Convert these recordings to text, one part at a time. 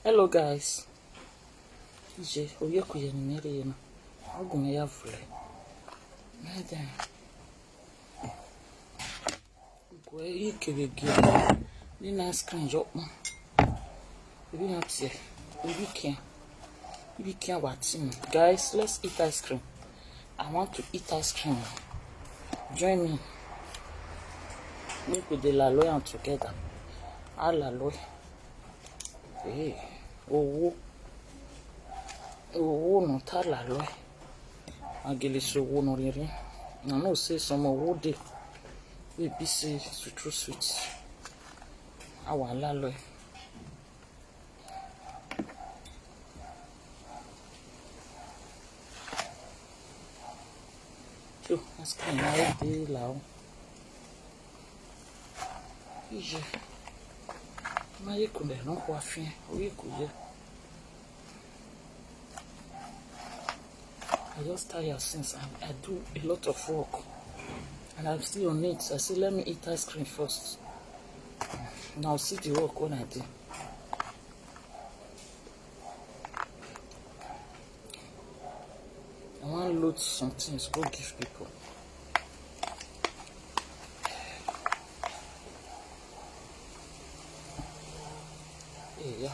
Hello guys. Je oye kuye ni mere na. Ogun ya vule. Nada. Ko yi kebege. Ni na screen jo mo. Ebi na tie. Ebi kia watim. Guys, let's eat ice cream. I want to eat ice cream. Join me. Make we dey la loy together. Ah la loy. Hey. Owó no ta la loy. Agele so wo no rere. I know say some owó dey. We be say true sweet. Awa la loy. So, that's kind of day lao. Ije. Maye kunde no kwa fin. Oye kuye. I just tired since I do a lot of work. And I'm still on it. I say, let me eat ice cream first. Now see the work when I do. I want to load some things, go give people. Yeah.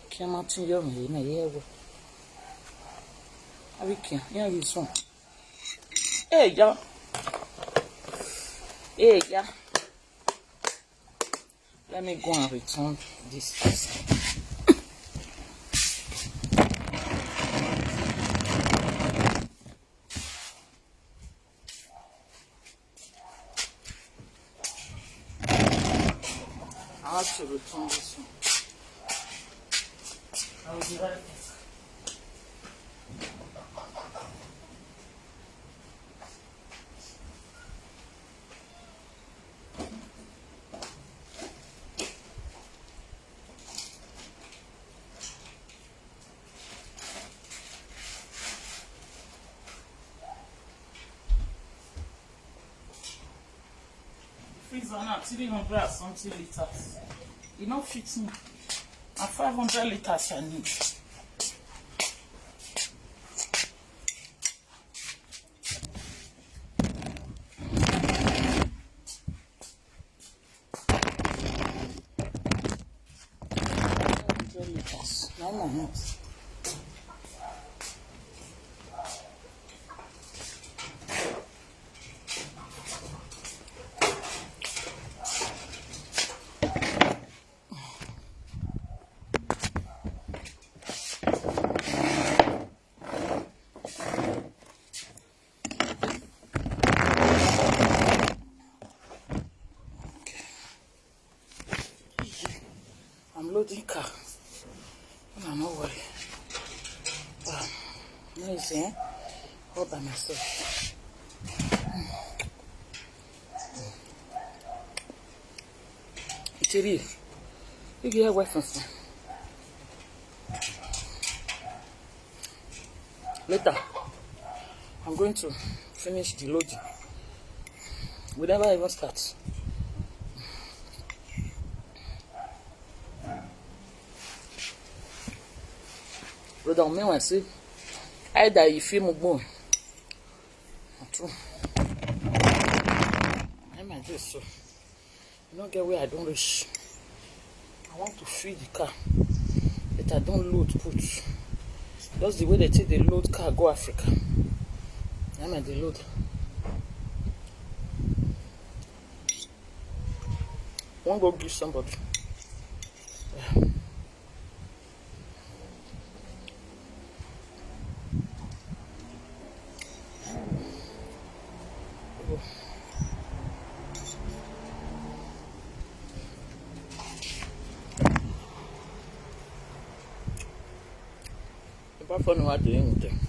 Can't tell you me na yewo. Abiki, ya bi so. Yeah. Let me go and return this. I have to return this one. I will be right back. Freezer now 300 and something liters. It not fits me. And 500 liters I need. No. I'm loading car. I'm not worried. Noisy, all by myself. It's a real. You get away from me. Later, I'm going to finish the loading. We never even start. But don't mean I say either you feel more. True. I might do so. You don't get where I don't reach. I want to feed the car, but I don't load put. That's the way they take the load car go Africa. I might the load. Won't go give somebody. Yeah. Apart from what doing with them,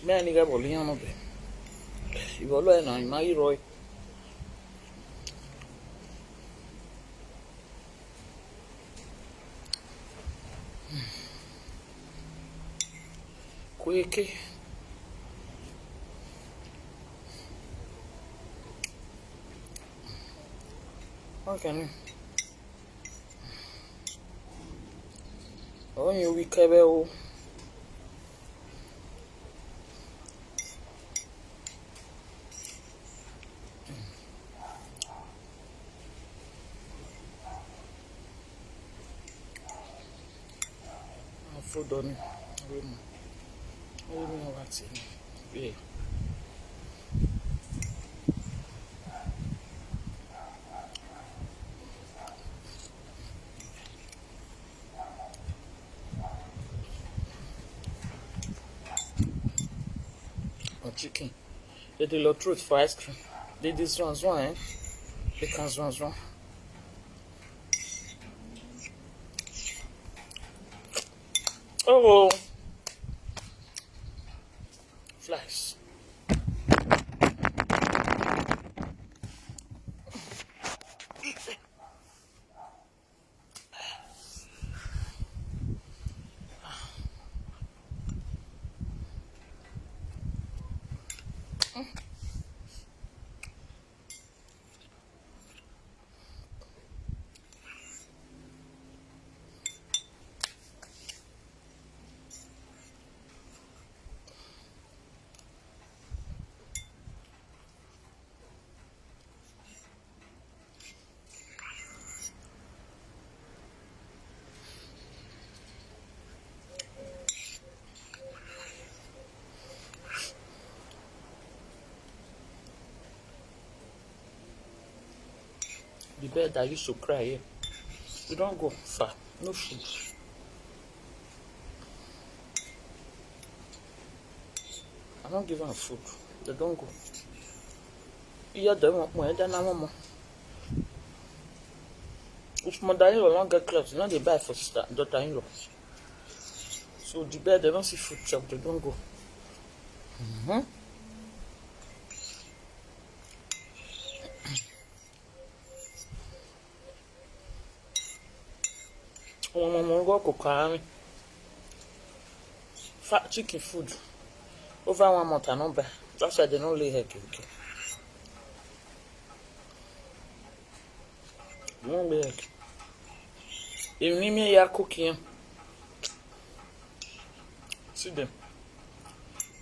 many guys will learn of them. You will learn on my Roy. Quick. Okay. Oh, you we cable. Food on it. I don't know what's in it. Yeah. Or chicken. They do lot truth for ice cream. They this one's one, eh? They can one. Oh, flies. The bed that used to cry here. You don't go far. No food. I don't give them food. They don't go. You don't want more than I want more. If mother-in-law don't get clothes, you know they buy for sister daughter-in-law. So the bed they don't see food chop, they don't go. Mama go cook fat chicken food. Over 1 month I don't buy. That's why they don't lay egg. Okay. They don't lay egg. If you me ya cooking, see them.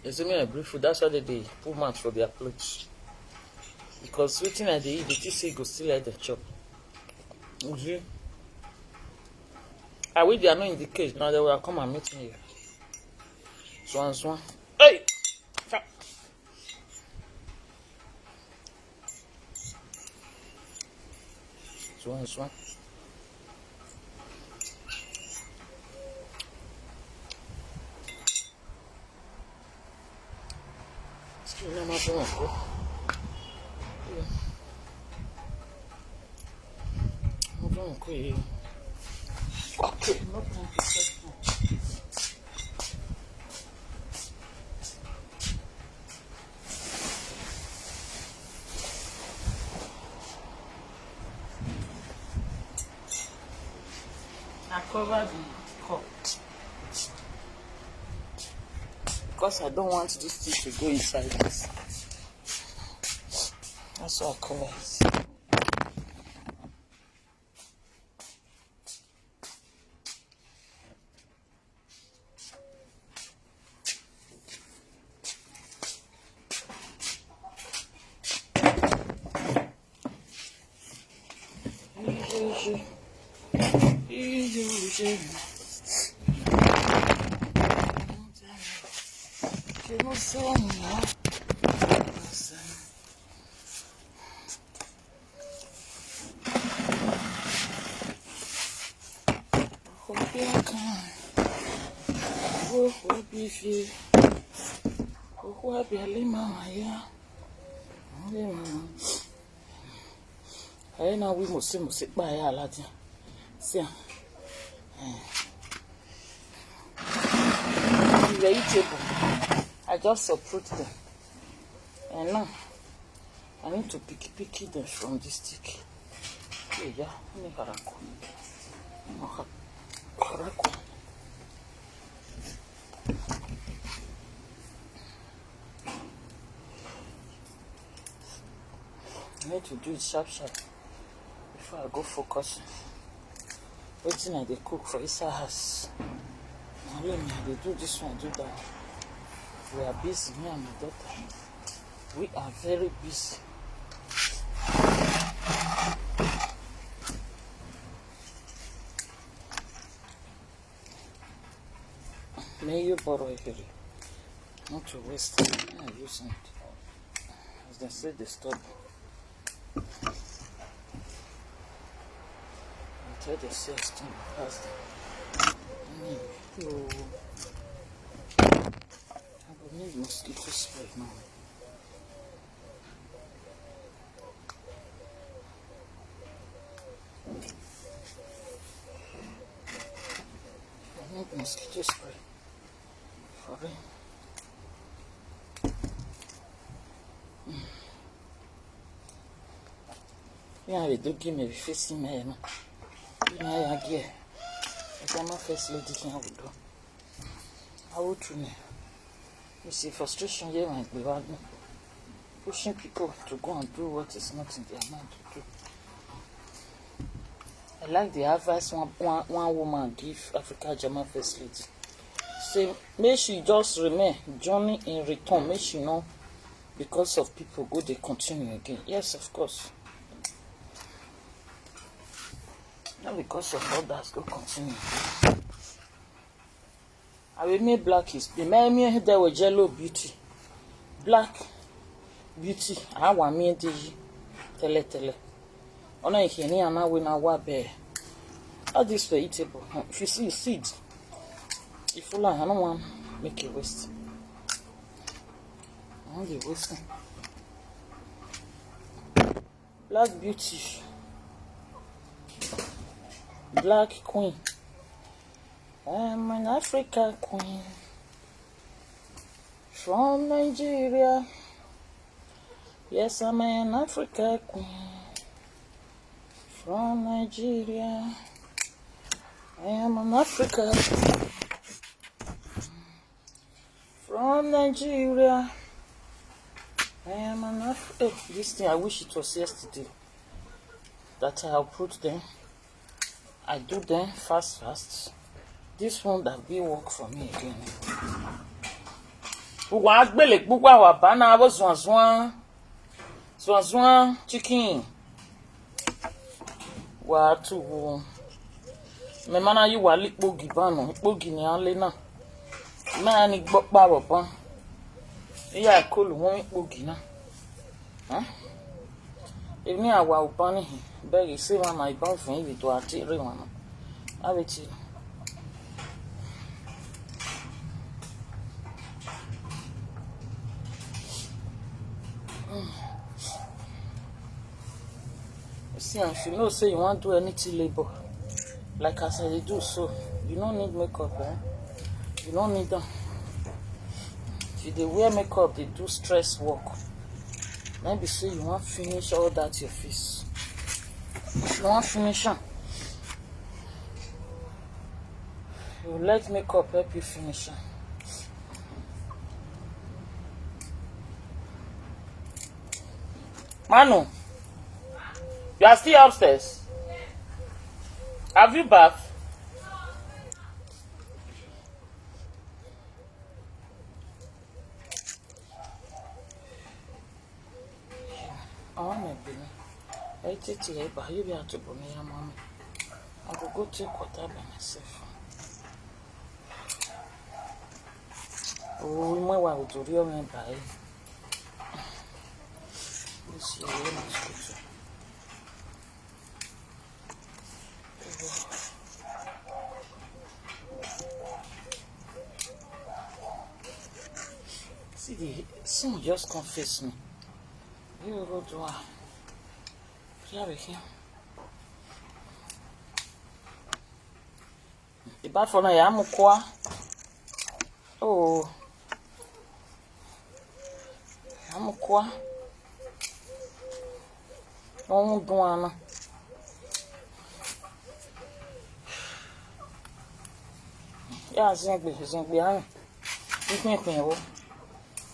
They say me I bring food. That's why they put mouth for their plates. Because waiting at the eat, they say go still like the chop. You see? I wish they are not in the cage. Now they will come and meet me here. Swan. Hey! Swan. Excuse me, my phone. Okay, no time to set phone. I cover the cup because I don't want this thing to go inside this. That's why I cover it. I know we must sit by a lot. See, vegetable. I just uproot them, and now I need to pick them from the stick. Yeah, I need to do it sharp. before I go focus wetin I dey cook for inside house. Now let me dey do this one, do that. We are busy, me and my daughter. We are very busy. May you borrow a very not to waste time. I use it. As they say, they stop. Until they say it's time to pass them. Anyway, I will need mosquito spray now. I need mosquito spray. For real. Yeah, we do give me facing me. I get. I'm a first lady can do. I will try me. You see, frustration here might be bad. Pushing people to go and do what is not in their mind to do. I like the advice one woman give Africa German first lady. Say, may she just remain journey in return. May she know because of people go they continue again. Yes, of course. Not because of others go continue. I will make black is the me there with yellow beauty. Black beauty. I want me the tele. Ona iheni ana we na wa be. All this for eatable. If you see seeds, if you like, I don't want make it waste. I want the waste. Black beauty. Black queen. I'm an Africa queen from Nigeria. Yes, I'm an Africa queen from Nigeria. I am an Africa from Nigeria. I am an Africa. This thing, I wish it was yesterday that I'll put them. I do them fast. This one that will work for me again. Zwan chicken. Watu. Me mana you wa lipo gibano. Lipo gini anle na. Ma ni gbokpa bopan. Iya kolu won lipo gina. Huh? Emi awa upani hi. Begi se wa na iban fun ibi to ati re wana. Abeti. See, if you know, say you want to do anything labor, like I said, they do so. You don't need makeup, eh? You don't need them. If they wear makeup, they do stress work. Maybe say you want to finish all that your face. If you want to finish them, you let makeup help you finish them. Manu, you are still upstairs. Have you bathed? Oh, maybe. I take it, but you have to put me a mommy. I will go take water by myself. Oh, my wife will do your man by. This year, you must go to. See, the sun just confess me. You will go to her. Here we go. The bad for now, I'm qua. Oh, I'm qua. No, don't. Yeah, simply. You can't think.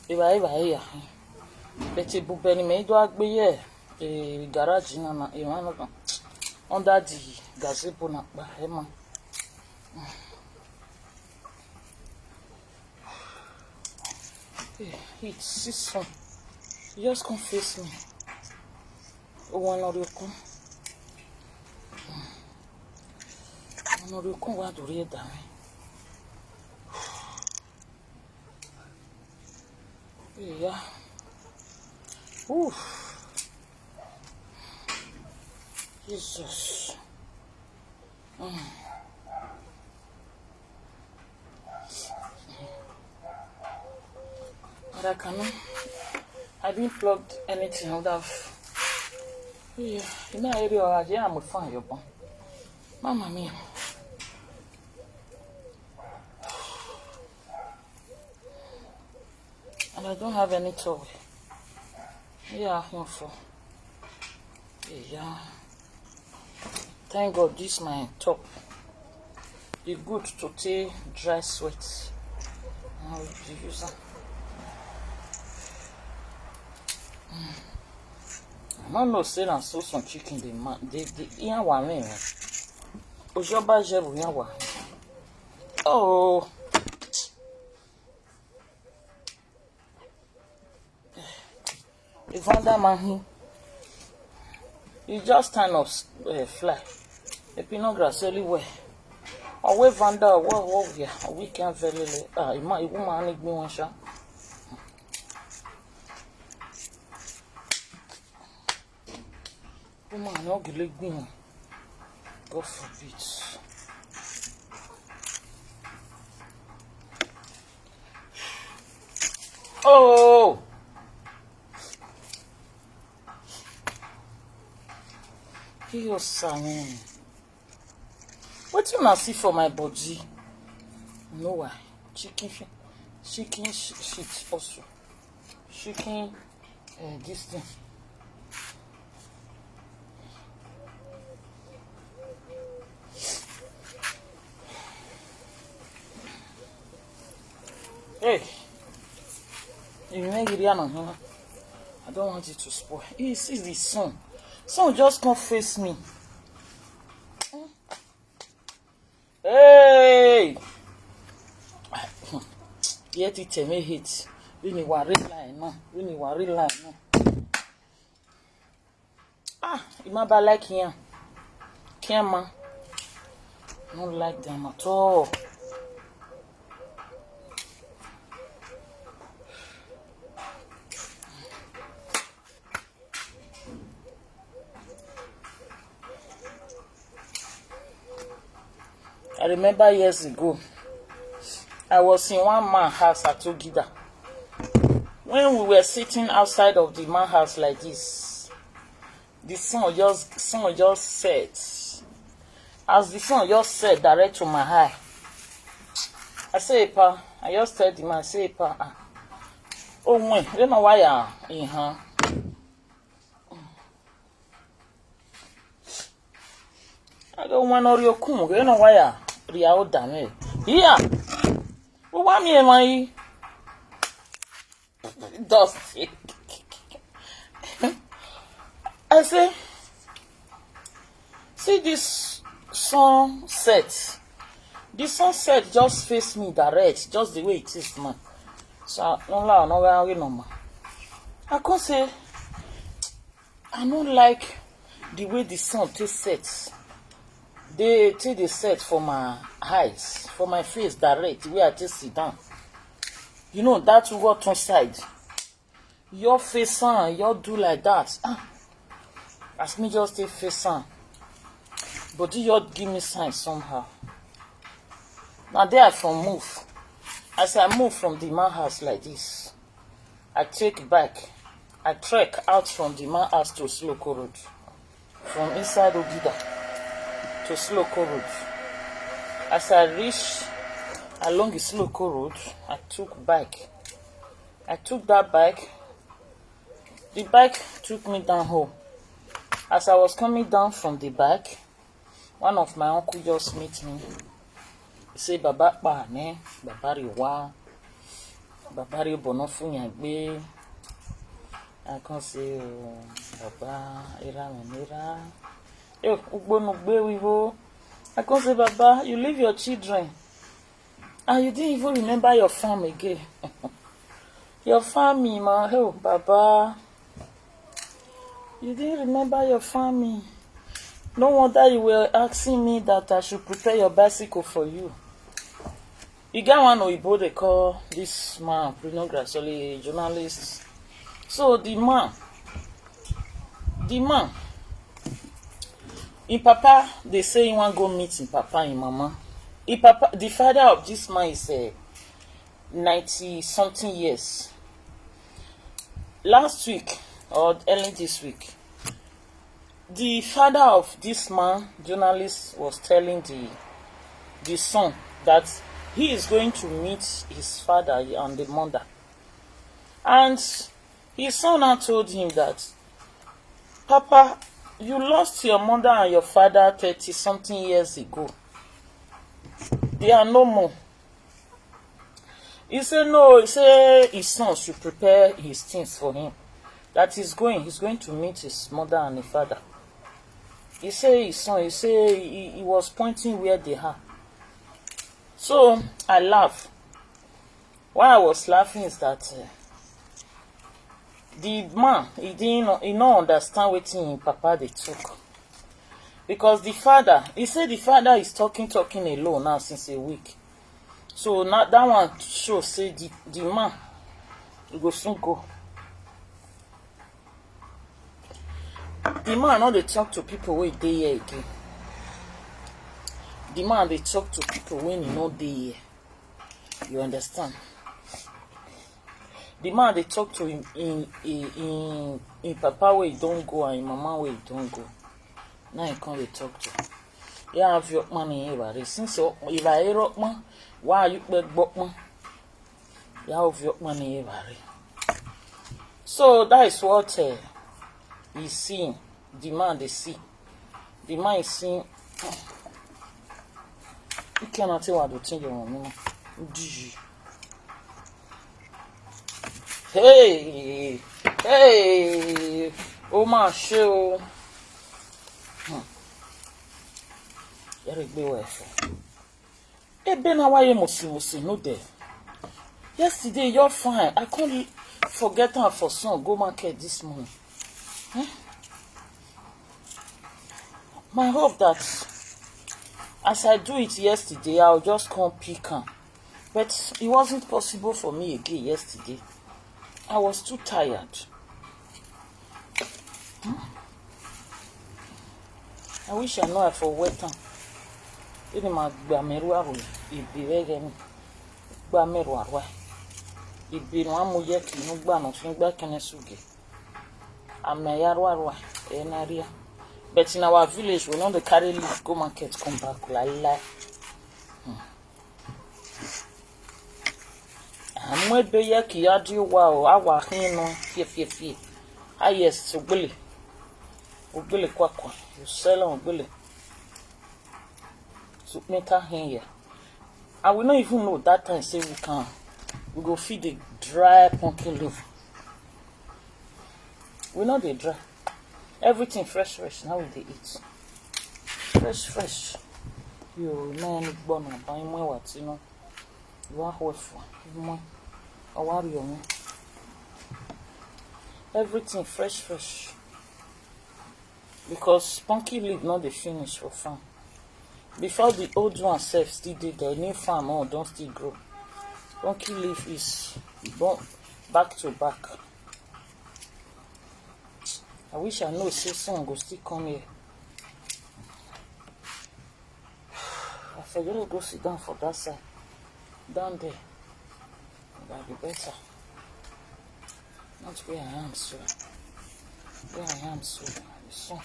Iba. Betty Bubeni made to agree. A garage in an under the gazebo na Bahema. Heat, see sun. You just come face me. Oh, one or you come. One or you come, what do you do? Yeah. Ooh. Jesus. But I didn't plug anything out of. Yeah. You know, area I'm fine, your Mamma mia. And I don't have any towel. Yeah, no for. Yeah. Thank God this my top. It's good to take dry sweat. I will use that. I don't know, say and so some chicken they man they yan wa me. Ojoba jebu yan wa. Oh. The Vanda man he just kind of fly. The pinot grass really well. Away Vanda, what we are. We can very late. It woman need me one shot. Woman, no give me. God forbid. Oh. He was saying. What you not see for my body? No why? Chicken shit also. Chicken this thing. Hey, you make it here now. I don't want it to spoil. He sees the sun. Sun just can't face me. Hey! Yet it me hit. We need one real line now. We need one real line now. You might like him. Can't not like them at all. I remember years ago, I was in one man's house at Ogida. When we were sitting outside of the man's house like this, the sun just set. As the sun just set direct to my eye, I say, "Pa," I just tell the man, I say, "Pa, oh man, you know why I'm in her." I don't want to real cool. You know why I'm real damn. Yeah. Well, why me am I? Dusty. I say, see this sunset. The sunset just face me direct, just the way it is, man. So I can't say I don't like the way the sun takes sets. They take the set for my eyes, for my face direct, the way I just sit down. You know that what on side. Your face on, your do like that. As me just take face on. But you give me sign somehow. Now there I from move. As I move from the man house like this, I take back. I trek out from the man house to Sloko Road. From inside Ogida to Sloko Road. As I reach along the Sloko Road, I took bike. I took that bike. The bike took me down home. As I was coming down from the bike, one of my uncle just met me. He said, "Baba pa ne, Baba riwa, Baba ri bonofunya gbe." I can say, "Baba ira menira, Yo, Ugbonugbe Wivo. I can say, Baba, you leave your children. And you didn't even remember your farm again. Your family, man. Oh, Baba. You didn't remember your family. No wonder you were asking me that I should prepare your bicycle for you. You got one Oyibo they call this man, Bruno Grasoli, a journalist. So the man, in Papa, they say he want go meet in Papa and Mama. In Papa, the father of this man is 90 something years. Last week or early this week, the father of this man, journalist, was telling the son that he is going to meet his father and the mother. And his son now told him that, Papa, you lost your mother and your father 30 something years ago. They are no more. He said no, he said his son should prepare his things for him. That he's going to meet his mother and his father. He said his son, he was pointing where they are. So I laugh. Why I was laughing is that the man, he don't understand what him Papa they took. Because the father, he said the father is talking alone now since a week. So now that one shows say the man go soon go. The man not they talk to people wey dey here again. The man they talk to people when he not dey here. You understand? The man they talk to him in Papa where he don't go and in Mama where he don't go. Now he come they talk to. You have your money here. Since if I rock man, why you beg book man? You have your money here. So that is what he's seeing. The man they see. The man is seeing. You cannot tell what to think you want. Hey, oh my show. You're be awful. Been away musi no there. Yesterday you're fine. I can't forget her for son. Go market this morning. My hope that as I do it yesterday, I'll just come pick her. But it wasn't possible for me again yesterday. I was too tired. I wish I know I for wet time. Ini ma gba meru awo ibi rege ni gba meru arwa ibi no amoye ki no gba no fun gba kene suge ameyaru arwa enaria. But in our village we don't carry leaf go market come back la amwe be ye ki adi wa o awa hin no fie highest ogbele kwakwa you sell on ogbele to make her here. I will not even know that time say we go feed the dry pumpkin leaf. We know they dry. Everything fresh now we dey eat. Fresh. You man born and buy more what you know. You are hopeful. More. I worry you. Everything fresh. Because pumpkin leaf not the finish for farm. Before the old one self still did the new farm don't still grow. Pumpkin leaf is back to back. I wish I know say son go still come here. I forget to go sit down for that side. Down there. That'll be better. Not where I am, so. Where I am, so. The sun.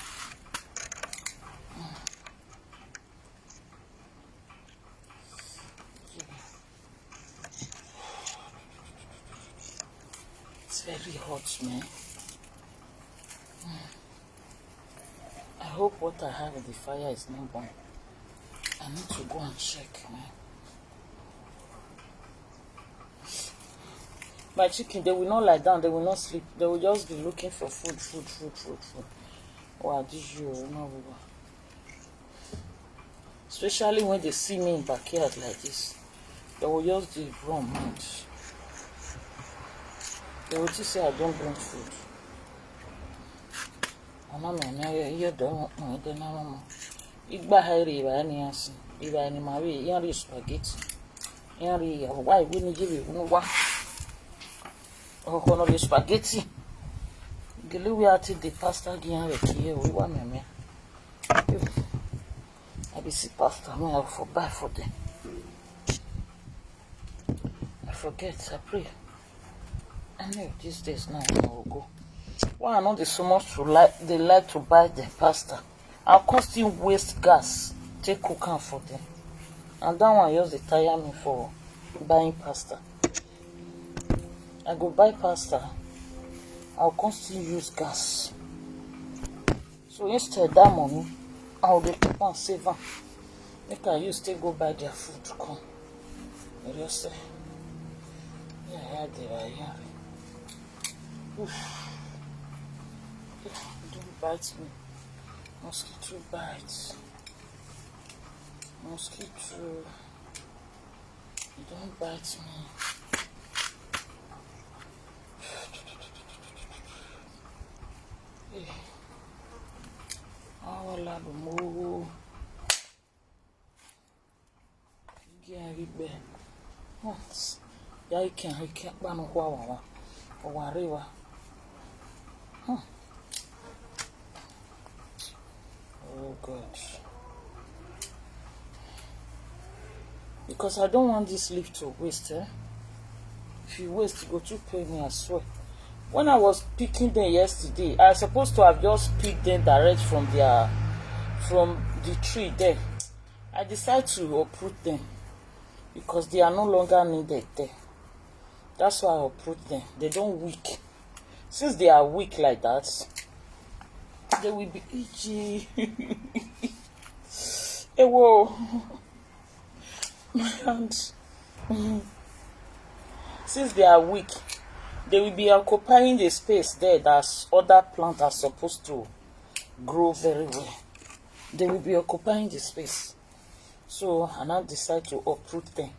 It's very hot, man. I hope what I have in the fire is not burnt. I need to go and check, man. My chicken, they will not lie down, they will not sleep. They will just be looking for food. Wow, this you know. Especially when they see me in backyard like this. They will just dey run mad. They will just say I don't bring food. You don't know the normal. Igba hari ba ni asin. Iba ni mawe yan spaghetti. Yan ri why we ni give you wa. Oh kono le spaghetti. Gele we ati the pasta gian we kiye we wa meme. I be see pasta me I for buy for them. I forget, I pray. I know these days now I will go. Why I know they so much to like they like to buy the pasta. I'll still waste gas, take cook am for them. And that one just dey tire me for buying pasta. I go buy pasta, I'll still use gas. So instead that money, I'll dey keep am save am. Make I use take go buy their food to come. You just say, yeah, they are here. Don't bite me. Mosquito bites. Mosquito. Don't bite me. Hey. Oh, la mo. Yeah, you be. What? Yeah, you can't ban wa. Or river. Huh. Oh God. Because I don't want this leaf to waste, eh? If you waste, go to pay me, I swear. When I was picking them yesterday, I was supposed to have just picked them direct from the tree there. I decided to uproot them because they are no longer needed there. That's why I uproot them. They don't weak. Since they are weak like that, they will be itchy. Hey, whoa. My hands. Since they are weak, they will be occupying the space there that other plants are supposed to grow very well. They will be occupying the space. So I now decide to uproot them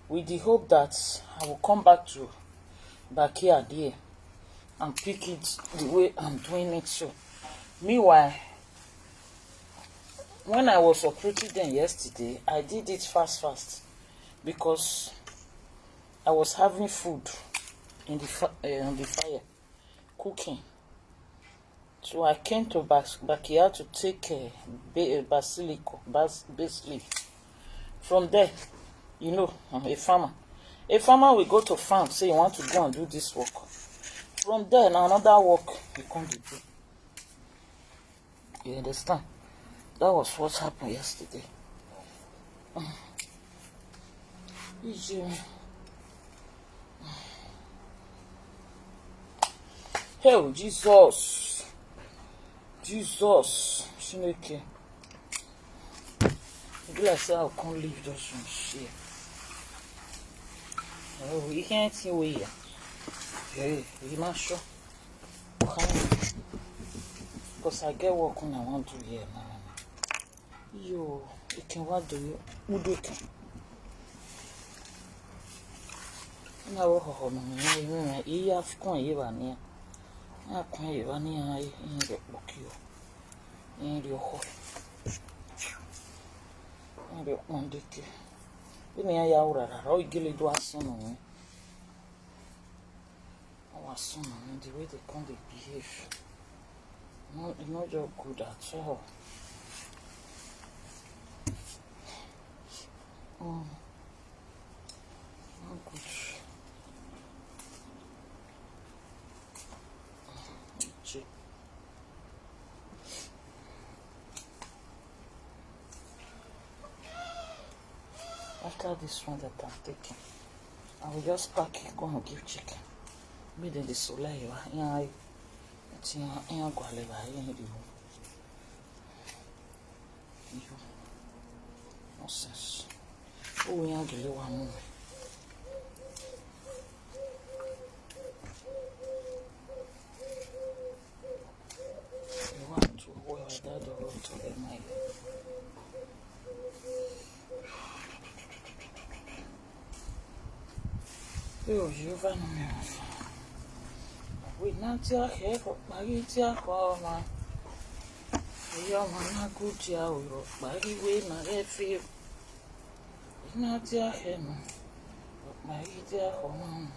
with the hope that I will come back to backyard here and pick it the way I'm doing it. So meanwhile, when I was uprooting them yesterday, I did it fast because I was having food in the on the fire, cooking. So I came to backyard to take basil leaf. From there, you know, I'm a farmer. A farmer will go to farm, say you want to go and do this work. From there, now another work you come to do. You understand? That was what happened yesterday. Hey, Jesus. Chineke. Maybe I say I can't leave just one share. Oh, you can't see where you are. Hey, you not sure? Because I get work on I want to hear now. Yo, you can what do you? Udo can. Na wo ho no me yi afkon yi ba ne. Na kon yi ba ne ai in de bokio. In de ho. In de on de ke. Bi ya urara ro igele do asun no. Our son, the way they come they behave. No, it's not just good at all. Not good. After this one that I'm taking, I will just pack it, go and give chicken. Maybe the soleil, it's in nonsense. Oh, we are the one more. You want to wear that or to the mic. Oh, Jehovah, no me. We not your hair for Maritia Corma. Your man, good job, Mary, we not have you. Not your hair, Maritia Corma.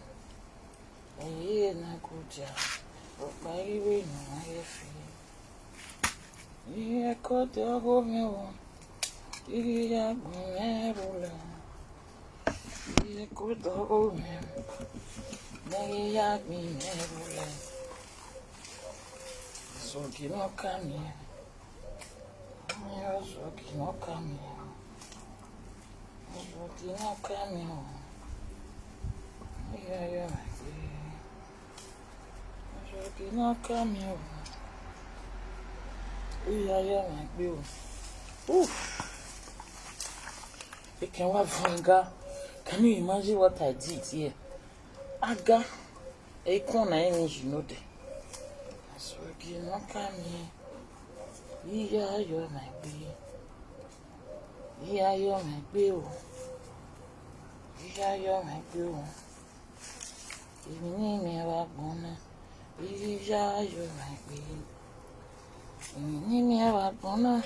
A year, not good job, Mary, we not have you. You caught the home. You are never. You could hold me. They had me never. So you know, come here. So you know, come here. So you know, come here. Yeah. So you know, come here. Yeah, my bill. Ooh. You can have finger. Can you imagine what I did here? Aga, a corner, you know that. So you know, come here. Yeah, you're my bill. Yeah, you're my bill. Yeah, you're my bill. If you need me, I'm gonna. Yeah, you're my bill. If you need me, I'm gonna.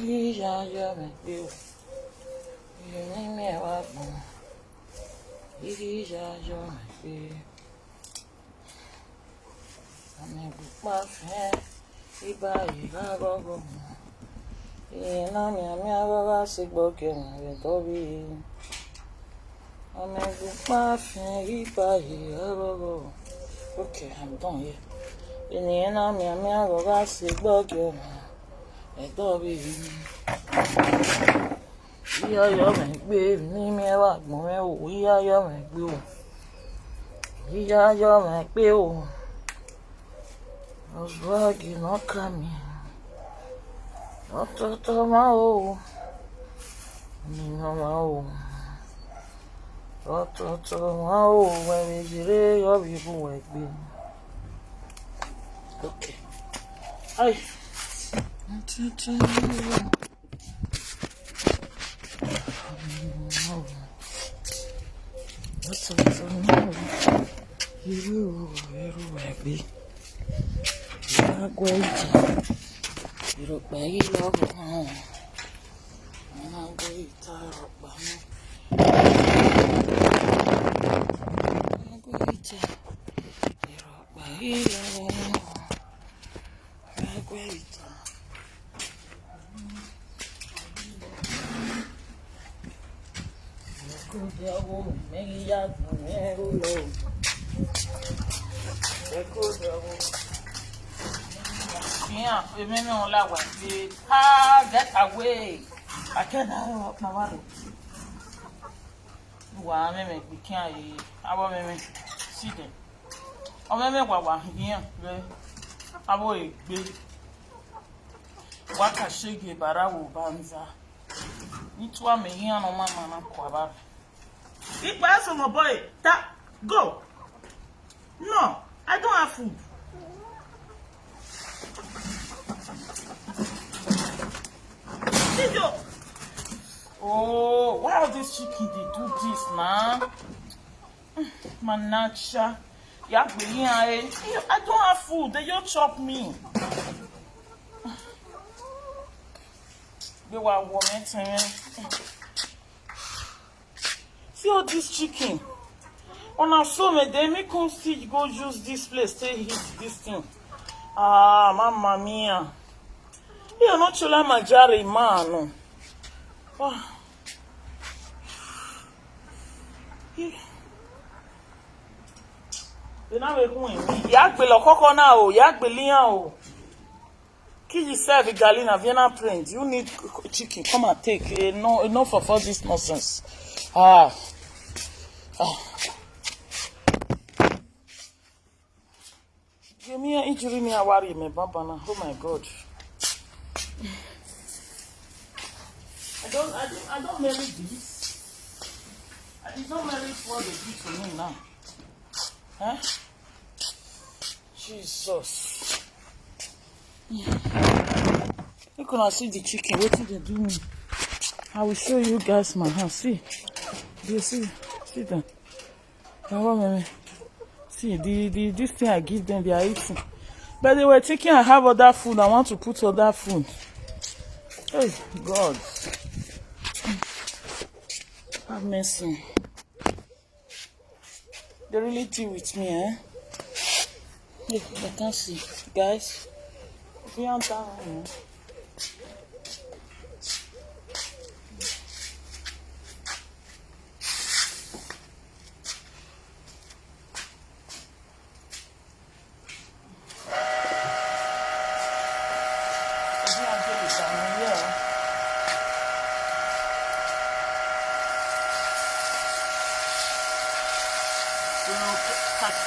Yeah, you're my bill. If you need me, I'm gonna. Yeah, you're my bill. I'm a good friend. If I go. I'm a sick book and Toby. I'm a good friend. If I go. Okay, I'm done here. In the end, I'm a sick book and Toby. Yeah, you're my baby. Name me about Morel. We are your my bill. We are your my bill. I was working, not coming. Not to my own. No, my own. Not to my own. When is it your people like me? Okay. Hi. What's up? You like me. You're great. You look back, you love it. I'm great. I'm great. You look back, you love it. I'm great. Yeah, women on that one. Get away. I can't help my mother. Why, me, we can't. I want me sit there. I want me what here. I will be. What I shake it, but I will banza. It's one me here on my man. If I ask my boy, go. No, I don't have food. Oh, why are these chicken they do this now? Manacha. I don't have food. They just chop me. They were warming. See all this chicken. On our summit, they make us see go use this place to hit this thing. Ah, mamma mia. You're not sure my jarry man. Oh. You know who Yagbe Lokoko now, Yagbe Lian. Kill yourself, Galina, Vienna Prince. You need chicken. Come and take. Enough of all this nonsense. Give me an injury, me a worry, me bambana. Oh my God. I don't marry this. I did not marry what they do to me now. Huh? Jesus. You can see the chicken. What did they do me? I will show you guys my house. See. Do you see? See them? See, this thing I give them, they are eating. But they were thinking I have other food. I want to put other food. Hey, God. Have mercy. They really deal with me, eh? Look, I can't see. Guys, if you aren't down,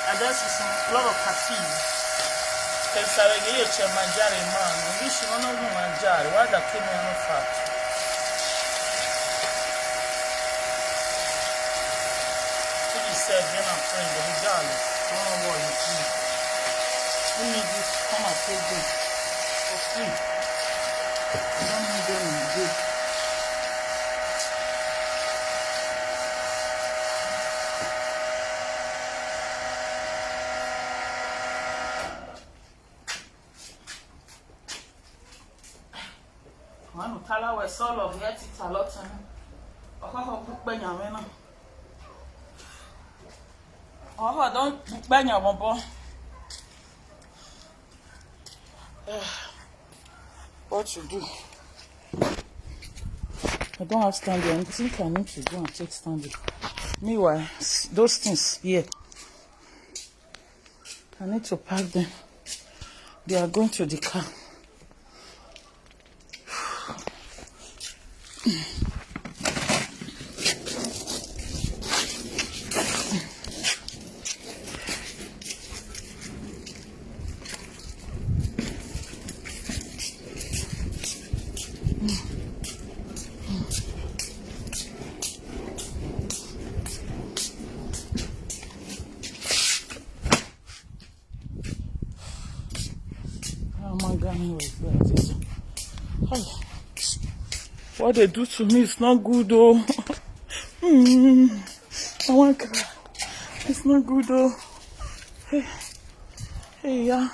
I guess a lot of caffeine. Pensare che io c'è a mangiare in mano, dici non ho da mangiare, guarda che mi hanno fatto. Quindi serve una prenda, regalo, non lo voglio più. You need this, come and take this for free. You don't need them good. Manu tala we solo of yet it a lot of book Benjamin. Oh, don't book Benjamin. What to do? I don't have standing. I think I need to go and take standing. Meanwhile, those things here, I need to pack them. They are going to the car. What they do to me is not good, though. I want to cry. It's not good, though. Hey, yeah.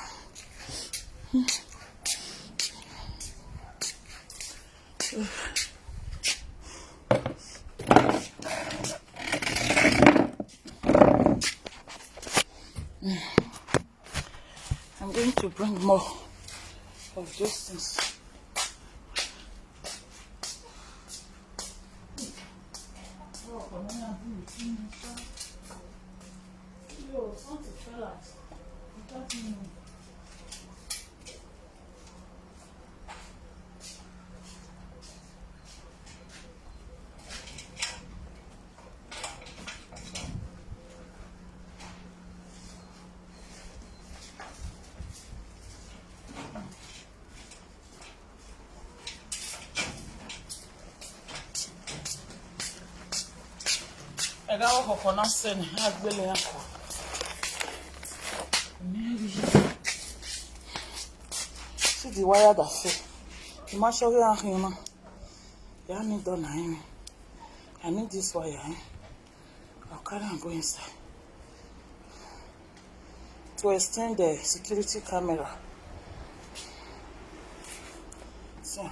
I'm going to bring more of those things. I got a coconut sand. I really have. See the wire that fell. You must show you here. I need done. I need this wire. I'll carry and go inside to extend the security camera. So.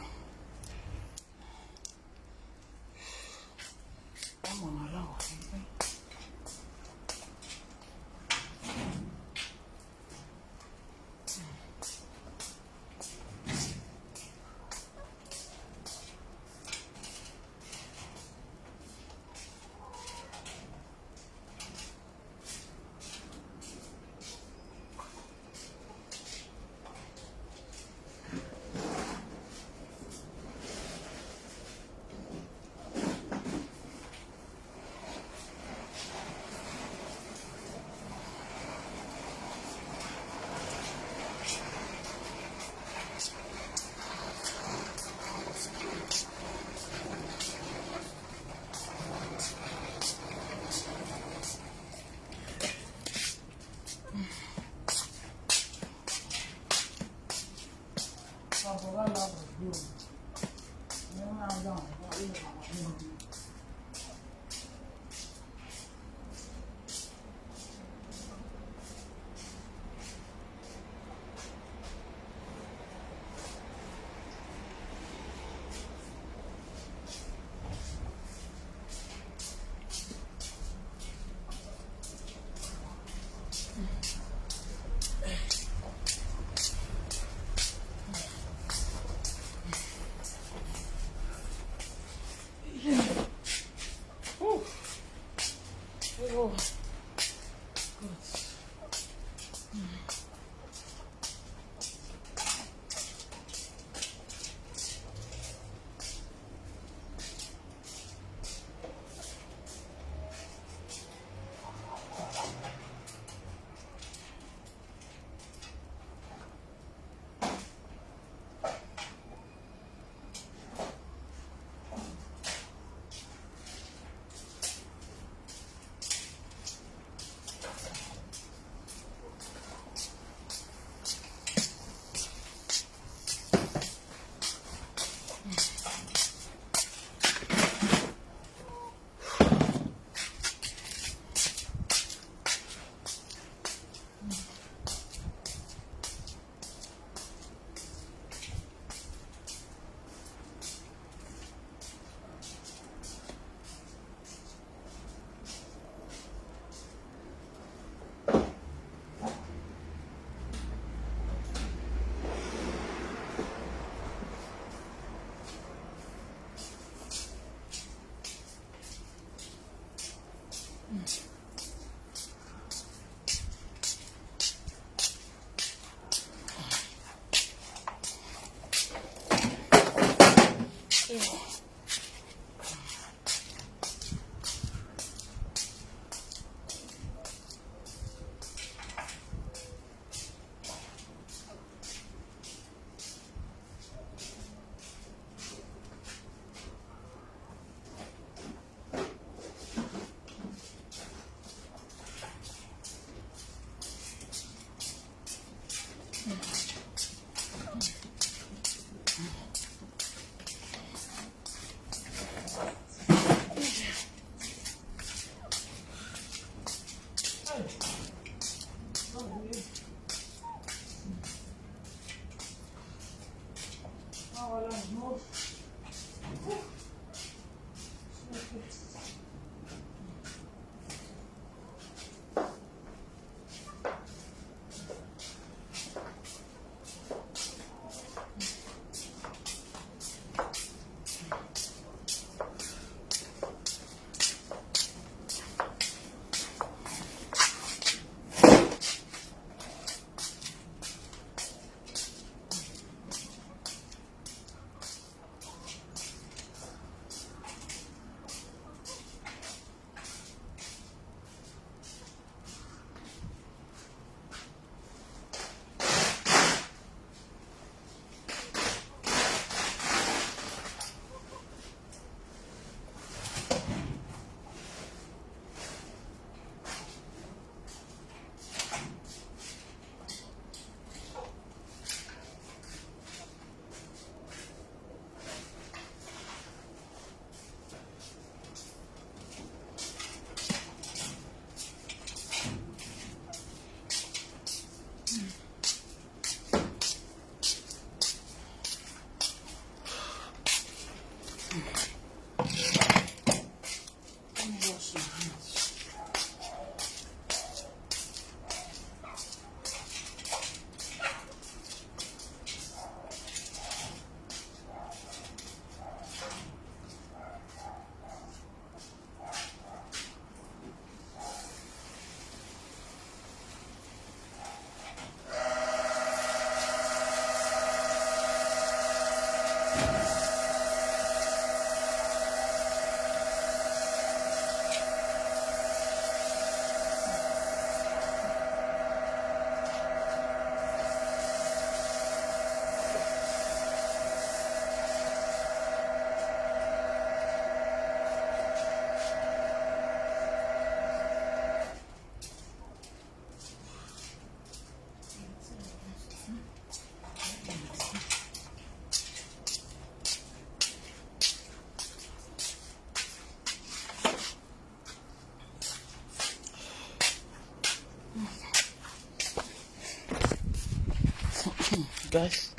Guys,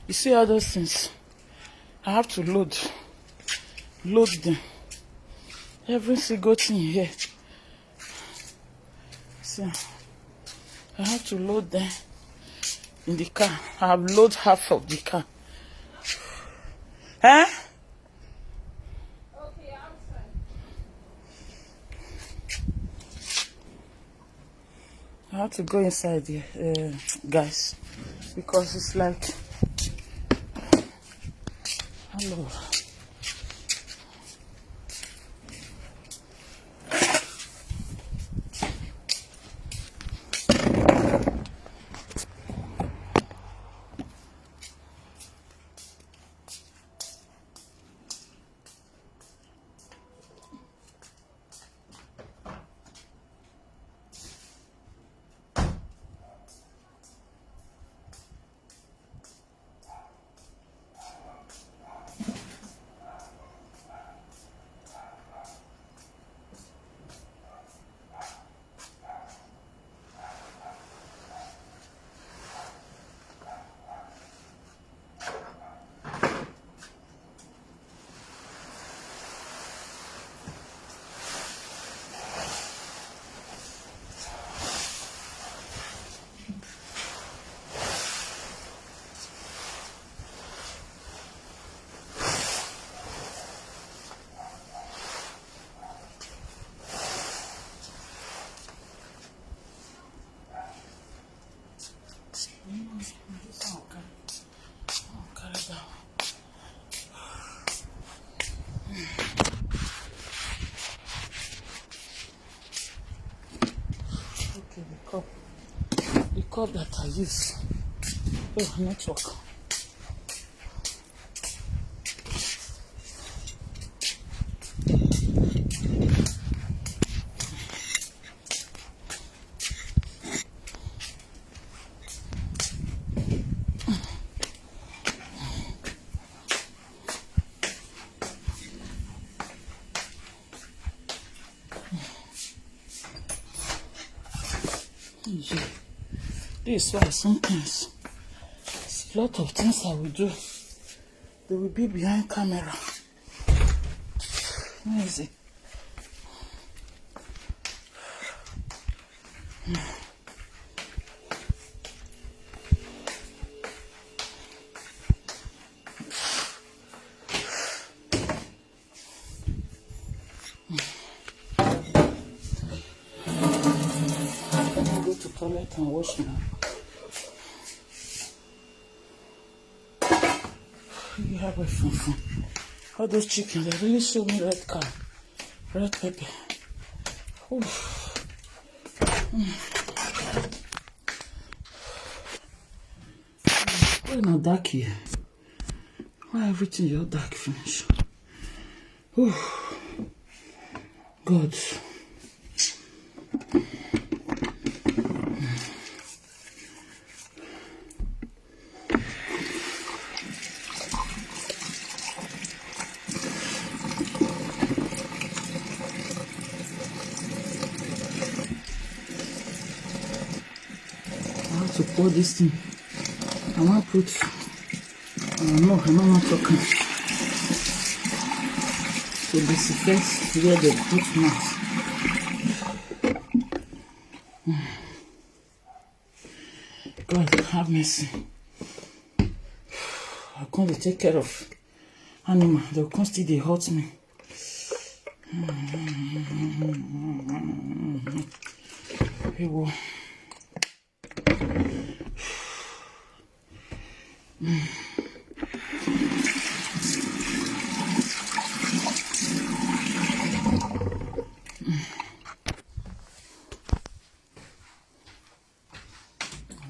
you see all those things? I have to load them. Every single thing here. So I have to load them in the car. I have loaded half of the car. Huh? Okay, outside. I have to go inside there, guys, because it's like, hello. Okay, the cup that I use. Oh, network. This is why sometimes A lot of things I will do. They will be behind camera. Where is it? Go to toilet and wash now. You have a fun. All those chickens, they really show me red pepper. Why not dark here? Why everything you're dark finish? God. To pour this thing. I want to put no, I don't want to talk. So this is first where they put mass. God have mercy. I can't take care of animal. They'll constantly hurt me. Here we go.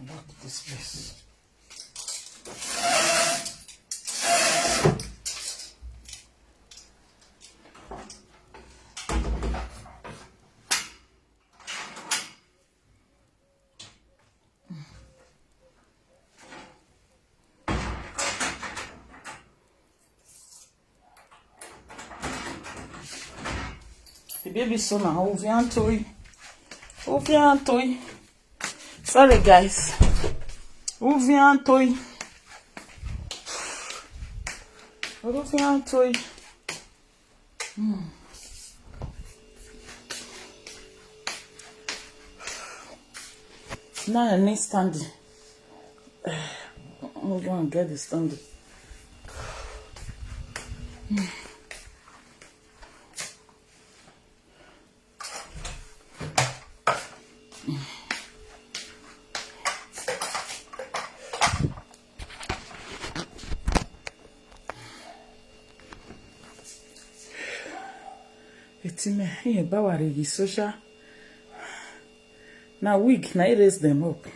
Lock this place. The baby son now, Ouviantoi. Sorry guys. Ouviantoi. Now I need standing. I'm going to get the standing. It's in here, Bawari, social. Now, wig, now I raise them up.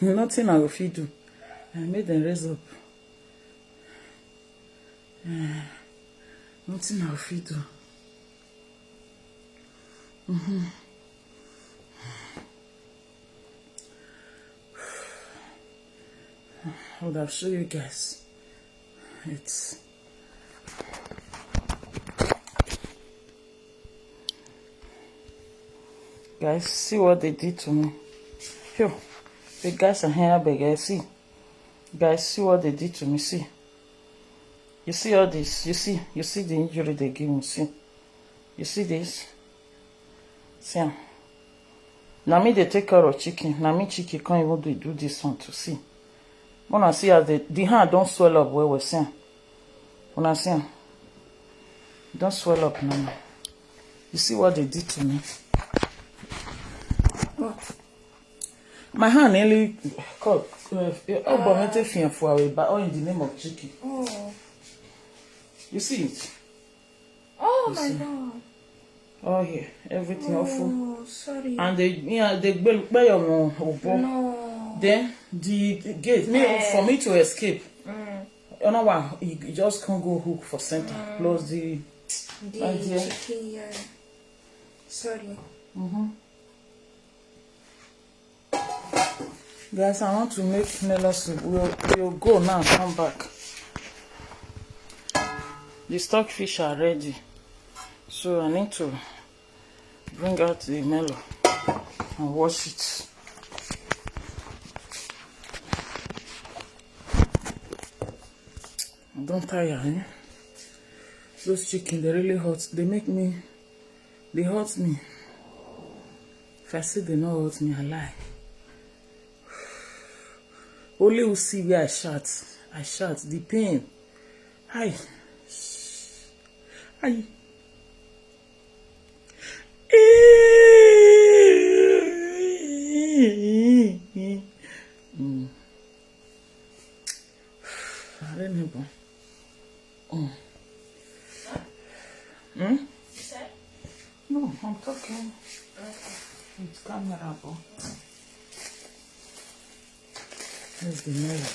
Nothing I will feed do. I made them raise up. Nothing I will feed do. I would have show you guys. It's guys, see what they did to me. Yo, the guys are here, but guys, see. Guys, see what they did to me. See. You see all this. You see the injury they give me. See. You see this. See. Now me they take care of chicken. Now me chicken can't even do this one to see. When I see as the hand don't swell up where we're seeing. When I see don't swell up now. You see what they did to me. My hand nearly called but all in the name of chicken. Oh. You see it? Oh you my see? God. Oh yeah, everything awful. Oh, sorry. And they buy your No. Then the gate for me to escape. You know what? You just can't go hook for center. Plus the chicken, yeah. Sorry. Guys, I want to make melon soup. We'll go now, come back. The stockfish are ready. So I need to bring out the melon and wash it. I don't tire, eh? Those chicken, they really hot. They hurt me. If I say they not hurt me, I lie. Only who see where I shout. The pain. Hi. Hi. I don't know. No, I'm talking with camera, bro. Here's the mirror.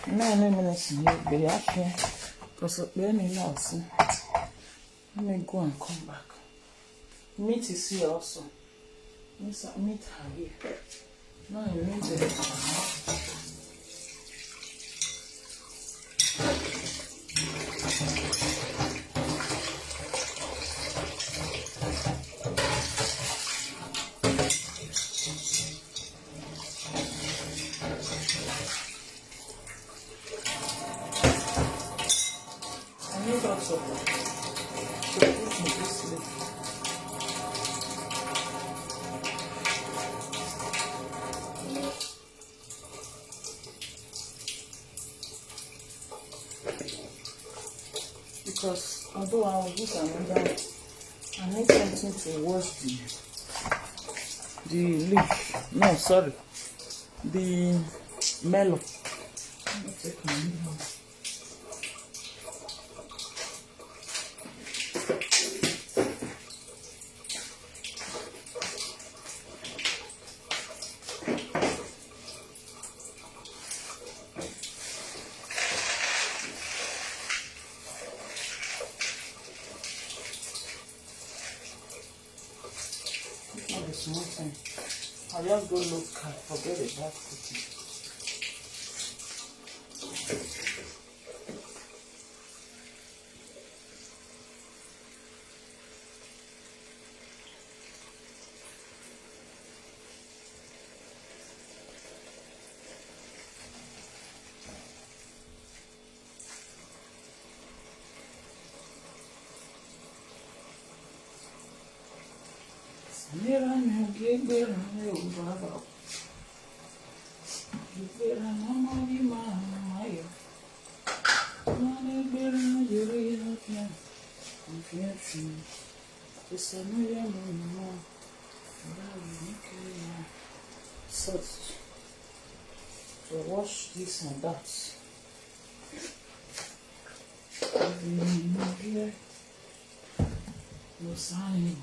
No, minutes in here, but actually, because of any loss. Let me go and come back. Meat is here also. Meat are here. No, I need it. I need also to put in this leaf. Because although I will use another, I need something to wash the leaf. No, sorry. The melon. Let me take my melon. Not the small thing. I'll just go look and forget about cooking. Samira me gbera me o baba. Gbera mama di mama yo. Mama gbera yore ya. Confiance. Samira mama. Salt. So wash this and that. No sign.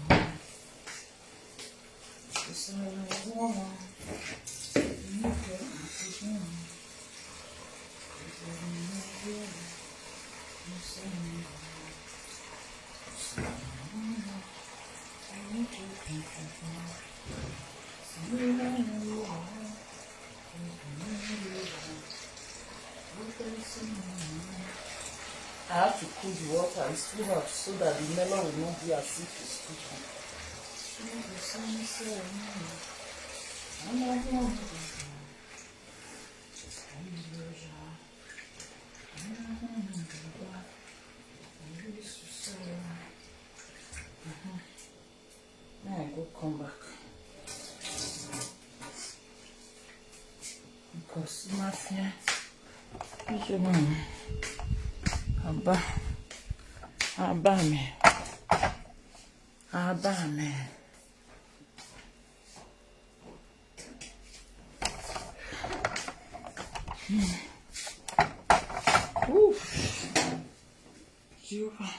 I have to cool the water. It's too hot so that the melon will not be as if it's cooking. Now I go come back because mafia Abba me. Jehovah.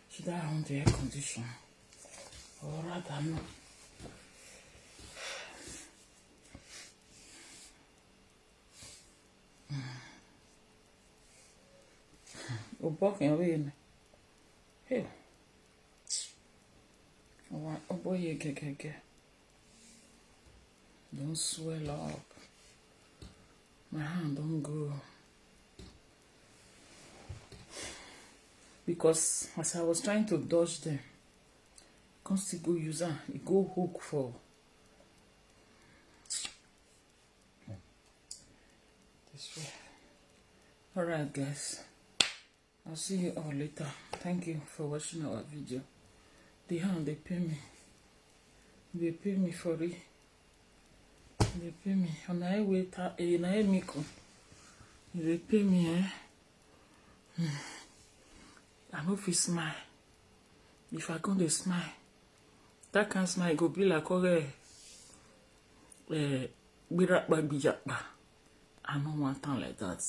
Should I on the air condition? Or rather no. O boy away. Hey. Oh boy, get. Don't swell up. My hand don't go. because as I was trying to dodge them, come still go use am, e go hook for this way. Alright guys, I'll see you all later. Thank you for watching our video. The hand they pay me. They pay me for it. They pay me. And I wait and I make they pay me, I no fit smile. If I come to smile, that kind of smile go be like I don't want time like that.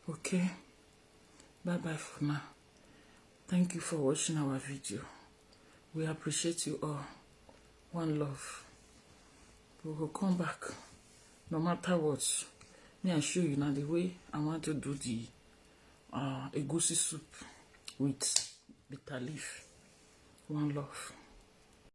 Okay? Bye bye for now. Thank you for watching our video. We appreciate you all. One love. We will come back. No matter what. Me I show you now the way I want to do the egusi soup with bitter leaf. One love.